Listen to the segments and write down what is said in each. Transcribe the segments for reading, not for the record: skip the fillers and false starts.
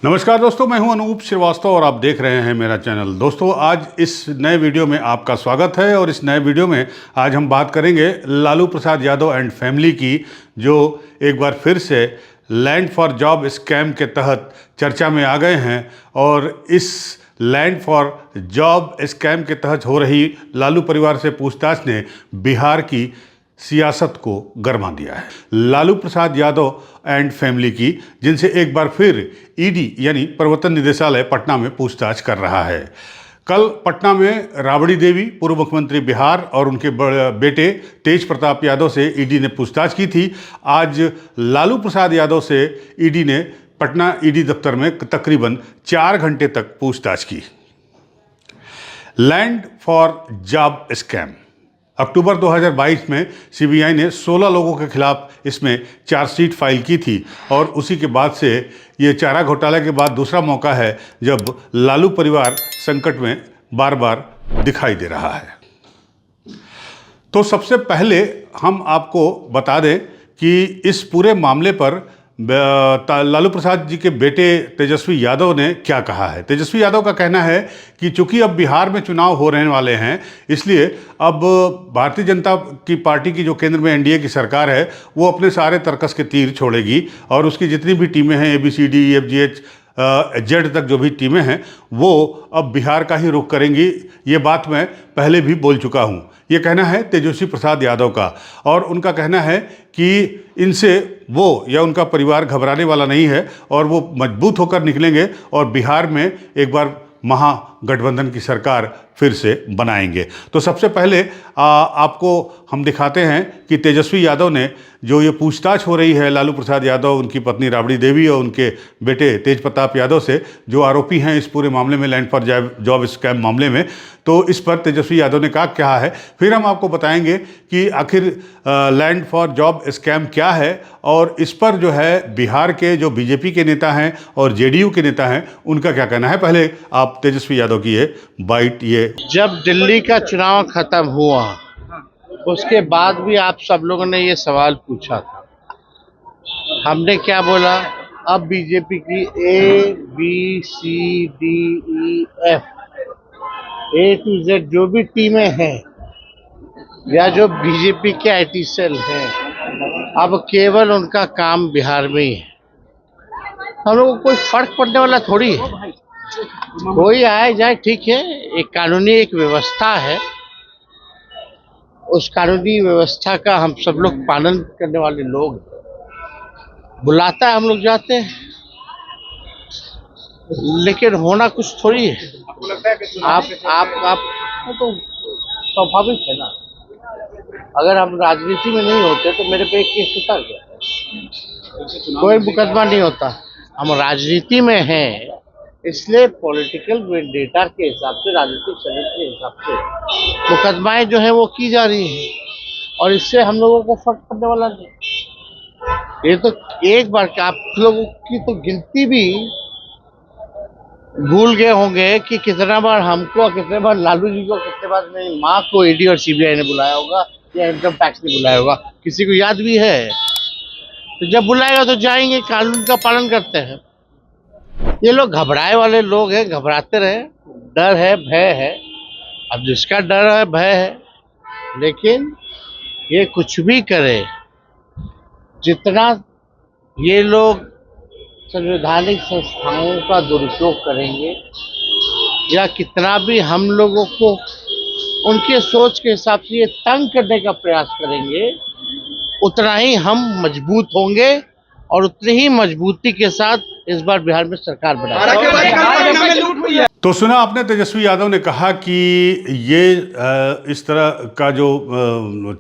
नमस्कार दोस्तों, मैं हूं अनूप श्रीवास्तव और आप देख रहे हैं मेरा चैनल। दोस्तों, आज इस नए वीडियो में आपका स्वागत है और इस नए वीडियो में आज हम बात करेंगे लालू प्रसाद यादव एंड फैमिली की, जो एक बार फिर से लैंड फॉर जॉब स्कैम के तहत चर्चा में आ गए हैं। और इस लैंड फॉर जॉब स्कैम के तहत हो रही लालू परिवार से पूछताछ ने बिहार की सियासत को गरमा दिया है। लालू प्रसाद यादव एंड फैमिली की, जिनसे एक बार फिर ईडी यानी प्रवर्तन निदेशालय पटना में पूछताछ कर रहा है। कल पटना में राबड़ी देवी, पूर्व मुख्यमंत्री बिहार, और उनके बेटे तेज प्रताप यादव से ईडी ने पूछताछ की थी। आज लालू प्रसाद यादव से ईडी ने पटना ईडी दफ्तर में तकरीबन 4 घंटे तक पूछताछ की। लैंड फॉर जॉब स्कैम अक्टूबर 2022 में सीबीआई ने 16 लोगों के खिलाफ इसमें चार्जशीट फाइल की थी और उसी के बाद से ये चारा घोटाले के बाद दूसरा मौका है जब लालू परिवार संकट में बार बार दिखाई दे रहा है। तो सबसे पहले हम आपको बता दें कि इस पूरे मामले पर लालू प्रसाद जी के बेटे तेजस्वी यादव ने क्या कहा है। तेजस्वी यादव का कहना है कि चूंकि अब बिहार में चुनाव हो रहने वाले हैं, इसलिए अब भारतीय जनता की पार्टी की जो केंद्र में एनडीए की सरकार है वो अपने सारे तर्कस के तीर छोड़ेगी और उसकी जितनी भी टीमें हैं, ABCD, EFGH, जेड तक जो भी टीमें हैं, वो अब बिहार का ही रुख करेंगी। ये बात मैं पहले भी बोल चुका हूँ। ये कहना है तेजस्वी प्रसाद यादव का, और उनका कहना है कि इनसे वो या उनका परिवार घबराने वाला नहीं है और वो मजबूत होकर निकलेंगे और बिहार में एक बार महागठबंधन की सरकार फिर से बनाएंगे। तो सबसे पहले आपको हम दिखाते हैं कि तेजस्वी यादव ने जो ये पूछताछ हो रही है लालू प्रसाद यादव, उनकी पत्नी राबड़ी देवी और उनके बेटे तेज प्रताप यादव से, जो आरोपी हैं इस पूरे मामले में, लैंड फॉर जॉब स्कैम मामले में। तो इस पर तेजस्वी यादव ने कहा है। फिर हम आपको बताएंगे कि आखिर लैंड फॉर जॉब स्कैम क्या है और इस पर जो है बिहार के जो बीजेपी के नेता हैं और जेडीयू के नेता हैं उनका क्या कहना है। पहले आप तेजस्वी यादव की ये बाइट। ये जब दिल्ली का चुनाव खत्म हुआ उसके बाद भी आप सब लोगों ने ये सवाल पूछा था, हमने क्या बोला? अब बीजेपी की ABCDEF A to Z जो भी टीमें हैं या जो बीजेपी के IT सेल हैं, अब केवल उनका काम बिहार में ही है। हम लोगों को कोई फर्क पड़ने वाला थोड़ी है। कोई आए जाए ठीक है, एक कानूनी एक व्यवस्था है, उस कानूनी व्यवस्था का हम सब लोग पालन करने वाले लोग, बुलाता है हम लोग जाते हैं, लेकिन होना कुछ थोड़ी है। आप तो स्वाभाविक है ना। अगर हम राजनीति में नहीं होते तो मेरे पे एक केस उतर गया, कोई मुकदमा नहीं होता। हम राजनीति में हैं, इसलिए पॉलिटिकल वेंडेटा के हिसाब से, राजनीतिक शरीर के हिसाब से मुकदमाएं जो है वो की जा रही हैं और इससे हम लोगों को फर्क पड़ने वाला नहीं। ये तो एक बार का आप लोगों की तो गिनती भी भूल गए होंगे कि कितना बार हमको, कितने बार लालू जी को, कितने बार मेरी माँ को ईडी और सीबीआई ने बुलाया होगा या इनकम टैक्स ने बुलाया होगा। किसी को याद भी है? तो जब बुलाएगा तो जाएंगे, कानून का पालन करते हैं। ये लोग घबराए वाले लोग हैं, घबराते रहे। डर है, भय है। अब जिसका डर है, भय है, लेकिन ये कुछ भी करे, जितना ये लोग संवैधानिक संस्थाओं का दुरुपयोग करेंगे या कितना भी हम लोगों को उनके सोच के हिसाब से ये तंग करने का प्रयास करेंगे, उतना ही हम मजबूत होंगे और उतनी ही मजबूती के साथ इस बार बिहार में सरकार बनाएगी। तो सुना आपने, तेजस्वी यादव ने कहा कि ये इस तरह का जो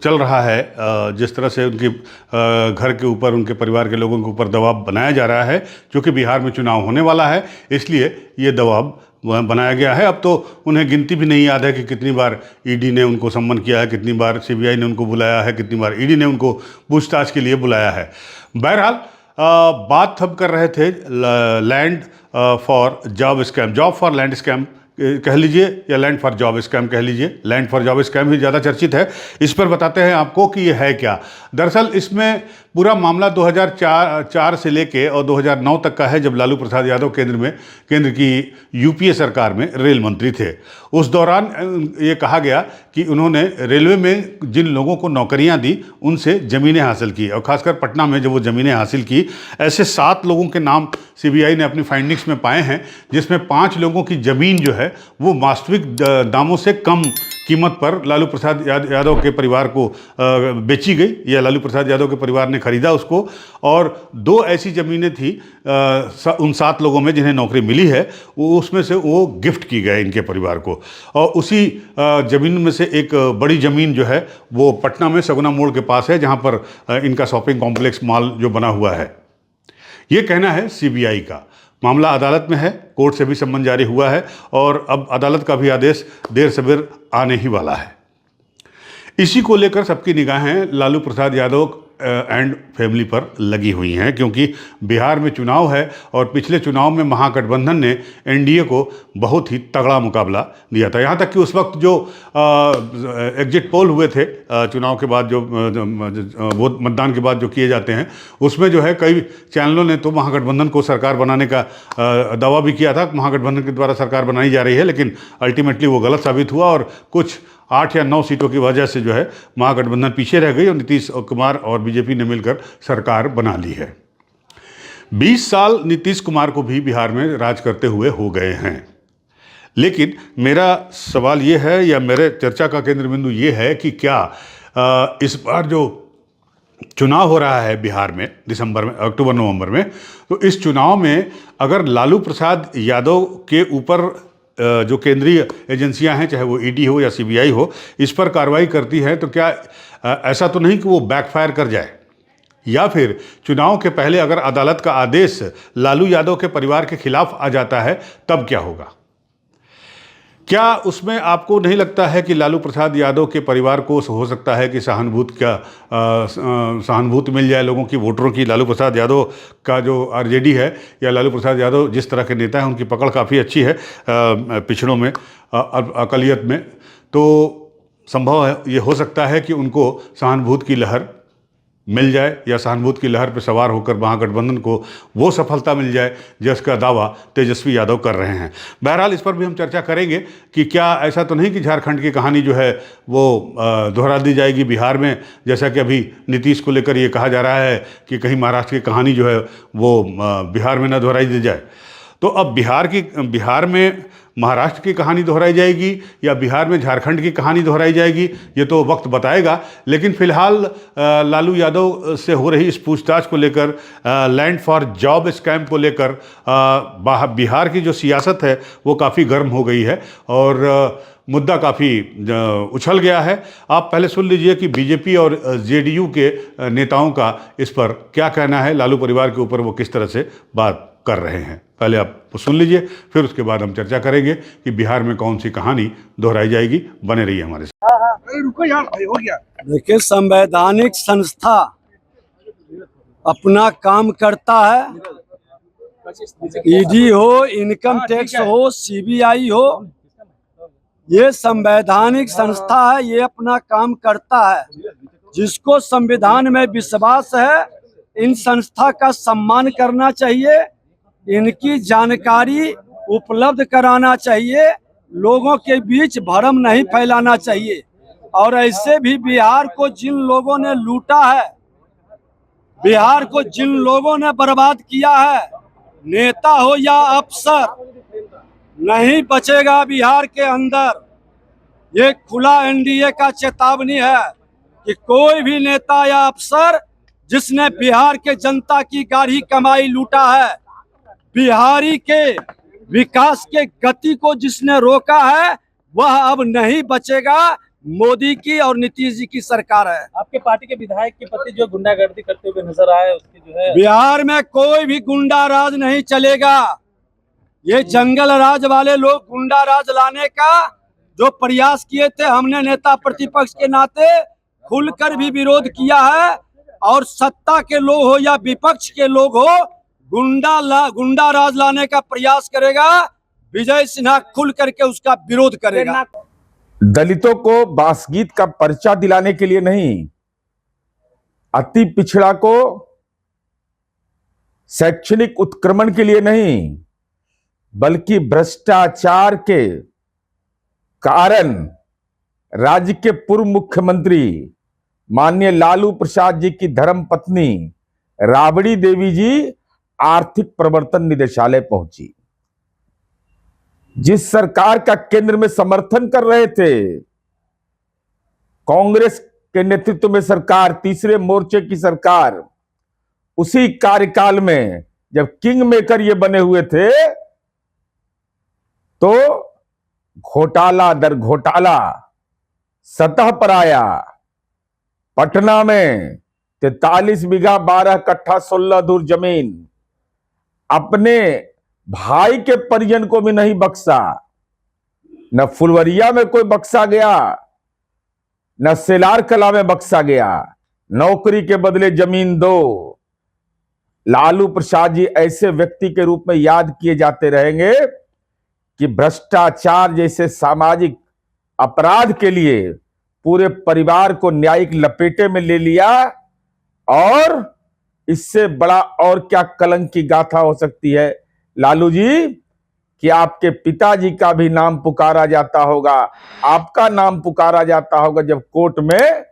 चल रहा है, जिस तरह से उनके घर के ऊपर, उनके परिवार के लोगों के ऊपर दबाव बनाया जा रहा है, क्योंकि बिहार में चुनाव होने वाला है, इसलिए ये दबाव बनाया गया है। अब तो उन्हें गिनती भी नहीं याद है कि कितनी बार ईडी ने उनको सम्मन किया है, कितनी बार सीबीआई ने उनको बुलाया है, कितनी बार ईडी ने उनको पूछताछ के लिए बुलाया है। बहरहाल बात हम कर रहे थे land for job scam, job for land scam कह लीजिए या लैंड फॉर जॉब स्कैम कह लीजिए, लैंड फॉर जॉब स्कैम ही ज़्यादा चर्चित है। इस पर बताते हैं आपको कि ये है क्या। दरअसल इसमें पूरा मामला 2004 से लेके और 2009 तक का है, जब लालू प्रसाद यादव केंद्र की यूपीए सरकार में रेल मंत्री थे। उस दौरान ये कहा गया कि उन्होंने रेलवे में जिन लोगों को नौकरियां दी उनसे ज़मीनें हासिल की, और ख़ासकर पटना में जब वो ज़मीनें हासिल की, ऐसे 7 लोगों के नाम सीबीआई ने अपनी फाइंडिंग्स में पाए हैं, जिसमें 5 लोगों की ज़मीन जो है वो वास्तविक दामों से कम कीमत पर लालू प्रसाद यादव के परिवार को बेची गई, या लालू प्रसाद यादव के परिवार ने खरीदा उसको। और 2 ऐसी ज़मीनें थी उन 7 लोगों में जिन्हें नौकरी मिली है, वो उसमें से वो गिफ्ट की गए इनके परिवार को। और उसी ज़मीन में से एक बड़ी ज़मीन जो है वो पटना में सगुना मोड़ के पास है, जहाँ पर इनका शॉपिंग कॉम्प्लेक्स मॉल जो बना हुआ है। ये कहना है सीबीआई का। मामला अदालत में है, कोर्ट से भी सम्मन जारी हुआ है, और अब अदालत का भी आदेश देर सवेर आने ही वाला है। इसी को लेकर सबकी निगाहें लालू प्रसाद यादव एंड फैमिली पर लगी हुई हैं, क्योंकि बिहार में चुनाव है और पिछले चुनाव में महागठबंधन ने एनडीए को बहुत ही तगड़ा मुकाबला दिया था। यहाँ तक कि उस वक्त जो एग्जिट पोल हुए थे चुनाव के बाद, जो वोट मतदान के बाद जो किए जाते हैं, उसमें जो है कई चैनलों ने तो महागठबंधन को सरकार बनाने का दावा भी किया था, महागठबंधन के द्वारा सरकार बनाई जा रही है, लेकिन अल्टीमेटली वो गलत साबित हुआ और कुछ 8 या 9 सीटों की वजह से जो है महागठबंधन पीछे रह गई और नीतीश कुमार और बीजेपी ने मिलकर सरकार बना ली है। 20 साल नीतीश कुमार को भी बिहार में राज करते हुए हो गए हैं, लेकिन मेरा सवाल ये है, या मेरे चर्चा का केंद्र बिंदु ये है कि क्या इस बार जो चुनाव हो रहा है बिहार में दिसंबर में, अक्टूबर नवंबर में, तो इस चुनाव में अगर लालू प्रसाद यादव के ऊपर जो केंद्रीय एजेंसियां हैं, चाहे वो ईडी हो या सीबीआई हो, इस पर कार्रवाई करती हैं, तो क्या ऐसा तो नहीं कि वो बैकफायर कर जाए, या फिर चुनाव के पहले अगर अदालत का आदेश लालू यादव के परिवार के खिलाफ आ जाता है तब क्या होगा? क्या उसमें आपको नहीं लगता है कि लालू प्रसाद यादव के परिवार को हो सकता है कि सहानुभूति मिल जाए लोगों की, वोटरों की? लालू प्रसाद यादव का जो आरजेडी है या लालू प्रसाद यादव जिस तरह के नेता हैं, उनकी पकड़ काफ़ी अच्छी है पिछड़ों में, अकलियत में, तो संभव है, ये हो सकता है कि उनको सहानुभूति की लहर मिल जाए, या सहानुभूति की लहर पर सवार होकर महागठबंधन को वो सफलता मिल जाए जिसका दावा तेजस्वी यादव कर रहे हैं। बहरहाल इस पर भी हम चर्चा करेंगे कि क्या ऐसा तो नहीं कि झारखंड की कहानी जो है वो दोहरा दी जाएगी बिहार में, जैसा कि अभी नीतीश को लेकर ये कहा जा रहा है कि कहीं महाराष्ट्र की कहानी जो है वो बिहार में न दोहराई दी जाए। तो अब बिहार में महाराष्ट्र की कहानी दोहराई जाएगी या बिहार में झारखंड की कहानी दोहराई जाएगी, ये तो वक्त बताएगा। लेकिन फिलहाल लालू यादव से हो रही इस पूछताछ को लेकर, लैंड फॉर जॉब स्कैम को लेकर बिहार की जो सियासत है वो काफ़ी गर्म हो गई है और मुद्दा काफ़ी उछल गया है। आप पहले सुन लीजिए कि बीजेपी और जेडीयू के नेताओं का इस पर क्या कहना है, लालू परिवार के ऊपर वो किस तरह से बात कर रहे हैं। पहले आप सुन लीजिए, फिर उसके बाद हम चर्चा करेंगे कि बिहार में कौन सी कहानी दोहराई जाएगी। बने रहिए हमारे साथ। रुको यार, भाई हो गया। देखिए, संवैधानिक संस्था अपना काम करता है, ईडी हो, इनकम टैक्स हो, सीबीआई हो, ये संवैधानिक संस्था है, ये अपना काम करता है। जिसको संविधान में विश्वास है, इन संस्था का सम्मान करना चाहिए, इनकी जानकारी उपलब्ध कराना चाहिए, लोगों के बीच भ्रम नहीं फैलाना चाहिए। और ऐसे भी बिहार को जिन लोगों ने लूटा है, बिहार को जिन लोगों ने बर्बाद किया है, नेता हो या अफसर, नहीं बचेगा बिहार के अंदर। ये खुला एनडीए का चेतावनी है कि कोई भी नेता या अफसर जिसने बिहार के जनता की गाढ़ी कमाई लूटा है, बिहारी के विकास के गति को जिसने रोका है, वह अब नहीं बचेगा। मोदी की और नीतीश जी की सरकार है। आपके पार्टी के विधायक के पति जो गुंडागर्दी करते हुए नजर आए, उसकी जो है, बिहार में कोई भी गुंडा राज नहीं चलेगा। ये जंगल राज वाले लोग गुंडा राज लाने का जो प्रयास किए थे, हमने नेता प्रतिपक्ष के नाते खुलकर भी विरोध किया है। और सत्ता के लोग हो या विपक्ष के लोग हो, गुंडा राज लाने का प्रयास करेगा, विजय सिन्हा खुल करके उसका विरोध करेगा। दलितों को बासगीत का पर्चा दिलाने के लिए नहीं, अति पिछड़ा को शैक्षणिक उत्क्रमण के लिए नहीं, बल्कि भ्रष्टाचार के कारण राज्य के पूर्व मुख्यमंत्री माननीय लालू प्रसाद जी की धर्मपत्नी राबड़ी देवी जी आर्थिक प्रवर्तन निदेशालय पहुंची। जिस सरकार का केंद्र में समर्थन कर रहे थे, कांग्रेस के नेतृत्व में सरकार, तीसरे मोर्चे की सरकार, उसी कार्यकाल में जब किंग मेकर ये बने हुए थे तो घोटाला दर घोटाला सतह पर आया। पटना में 43 बीघा 12 कट्ठा 16 दूर जमीन अपने भाई के परिजन को भी नहीं बख्शा। न फुलवरिया में कोई बख्शा गया, न सेलार कला में बख्शा गया। नौकरी के बदले जमीन दो। लालू प्रसाद जी ऐसे व्यक्ति के रूप में याद किए जाते रहेंगे कि भ्रष्टाचार जैसे सामाजिक अपराध के लिए पूरे परिवार को न्यायिक लपेटे में ले लिया। और इससे बड़ा और क्या कलंक की गाथा हो सकती है लालू जी, कि आपके पिताजी का भी नाम पुकारा जाता होगा, आपका नाम पुकारा जाता होगा जब कोर्ट में,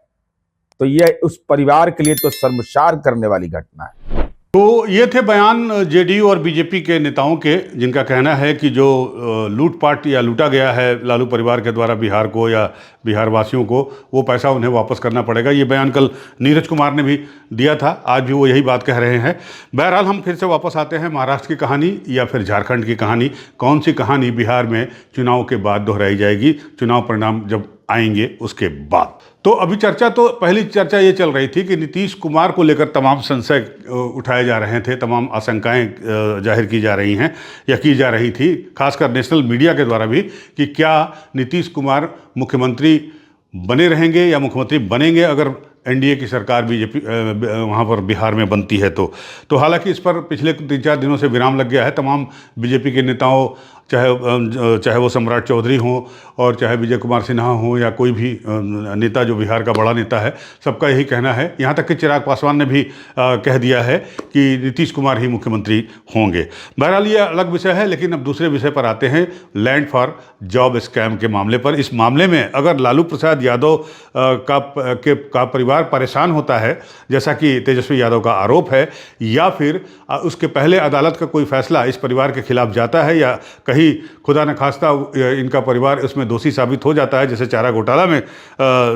तो यह उस परिवार के लिए तो शर्मसार करने वाली घटना है। तो ये थे बयान जेडीयू और बीजेपी के नेताओं के, जिनका कहना है कि जो लूटपाट या लूटा गया है लालू परिवार के द्वारा बिहार को या बिहार वासियों को, वो पैसा उन्हें वापस करना पड़ेगा। ये बयान कल नीरज कुमार ने भी दिया था, आज भी वो यही बात कह रहे हैं। बहरहाल हम फिर से वापस आते हैं महाराष्ट्र की कहानी या फिर झारखंड की कहानी। कौन सी कहानी बिहार में चुनाव के बाद दोहराई जाएगी, चुनाव परिणाम जब आएंगे उसके बाद। तो अभी पहली चर्चा ये चल रही थी कि नीतीश कुमार को लेकर तमाम संशय उठाए जा रहे थे, तमाम आशंकाएं जाहिर की जा रही हैं या की जा रही थी, खासकर नेशनल मीडिया के द्वारा भी, कि क्या नीतीश कुमार मुख्यमंत्री बने रहेंगे या मुख्यमंत्री बनेंगे अगर एनडीए की सरकार बीजेपी वहाँ पर बिहार में बनती है। तो हालांकि इस पर पिछले 3-4 दिनों से विराम लग गया है। तमाम बीजेपी के नेताओं, चाहे वो सम्राट चौधरी हों और चाहे विजय कुमार सिन्हा हों या कोई भी नेता जो बिहार का बड़ा नेता है, सबका यही कहना है। यहाँ तक कि चिराग पासवान ने भी कह दिया है कि नीतीश कुमार ही मुख्यमंत्री होंगे। बहरहाल ये अलग विषय है, लेकिन अब दूसरे विषय पर आते हैं, लैंड फॉर जॉब स्कैम के मामले पर। इस मामले में अगर लालू प्रसाद यादव का परिवार परेशान होता है, जैसा कि तेजस्वी यादव का आरोप है, या फिर उसके पहले अदालत का कोई फैसला इस परिवार के खिलाफ जाता है, या कहीं खुदा न खास्ता इनका परिवार इसमें दोषी साबित हो जाता है, जैसे चारा घोटाला में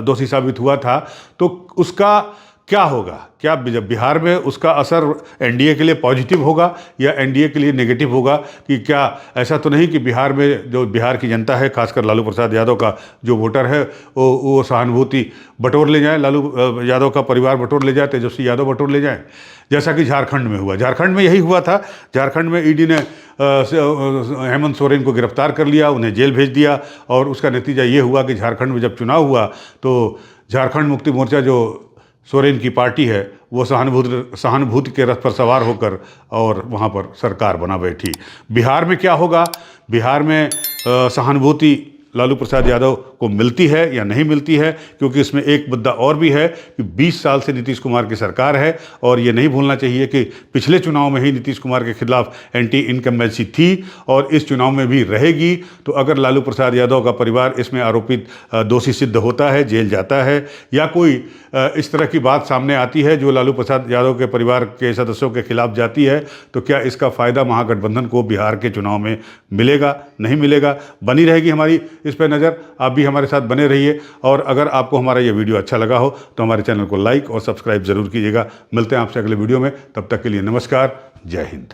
दोषी साबित हुआ था, तो उसका क्या होगा? क्या बिहार में उसका असर एनडीए के लिए पॉजिटिव होगा या एनडीए के लिए नेगेटिव होगा? कि क्या ऐसा तो नहीं कि बिहार में जो बिहार की जनता है, खासकर लालू प्रसाद यादव का जो वोटर है, वो सहानुभूति बटोर ले जाए, लालू यादव का परिवार बटोर ले जाए, तेजस्वी यादव बटोर ले जाए, जैसा कि झारखंड में हुआ। झारखंड में यही हुआ था। झारखंड में ईडी ने हेमंत सोरेन को गिरफ्तार कर लिया, उन्हें जेल भेज दिया, और उसका नतीजा ये हुआ कि झारखंड में जब चुनाव हुआ तो झारखंड मुक्ति मोर्चा जो सोरेन की पार्टी है, वो सहानुभूति के रथ पर सवार होकर और वहाँ पर सरकार बना बैठी। बिहार में क्या होगा? बिहार में सहानुभूति लालू प्रसाद यादव को मिलती है या नहीं मिलती है? क्योंकि इसमें एक मुद्दा और भी है कि 20 साल से नीतीश कुमार की सरकार है, और ये नहीं भूलना चाहिए कि पिछले चुनाव में ही नीतीश कुमार के खिलाफ एंटी इनकम्बेंसी थी और इस चुनाव में भी रहेगी। तो अगर लालू प्रसाद यादव का परिवार इसमें आरोपित दोषी सिद्ध होता है, जेल जाता है, या कोई इस तरह की बात सामने आती है जो लालू प्रसाद यादव के परिवार के सदस्यों के खिलाफ जाती है, तो क्या इसका फ़ायदा महागठबंधन को बिहार के चुनाव में मिलेगा, नहीं मिलेगा? बनी रहेगी हमारी इस पर नज़र। आप भी हमारे साथ बने रहिए, और अगर आपको हमारा ये वीडियो अच्छा लगा हो तो हमारे चैनल को लाइक और सब्सक्राइब ज़रूर कीजिएगा। मिलते हैं आपसे अगले वीडियो में, तब तक के लिए नमस्कार, जय हिंद।